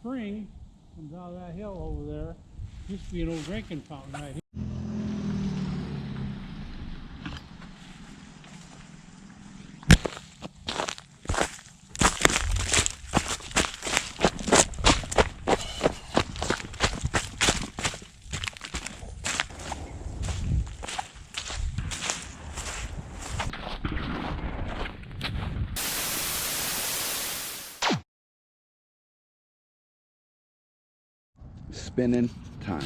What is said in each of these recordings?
spring comes out of that hill over there. Used to be an old drinking fountain right here. SPiN'N time.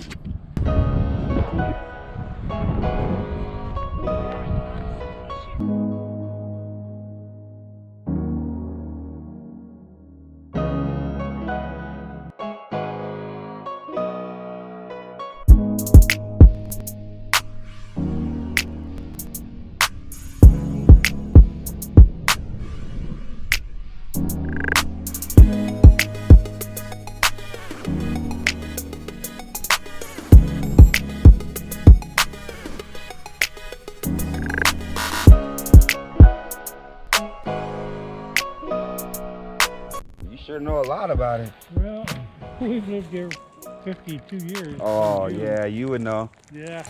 Sure know a lot about it. Well, we've lived here 52 years. Oh yeah, you would know. Yeah.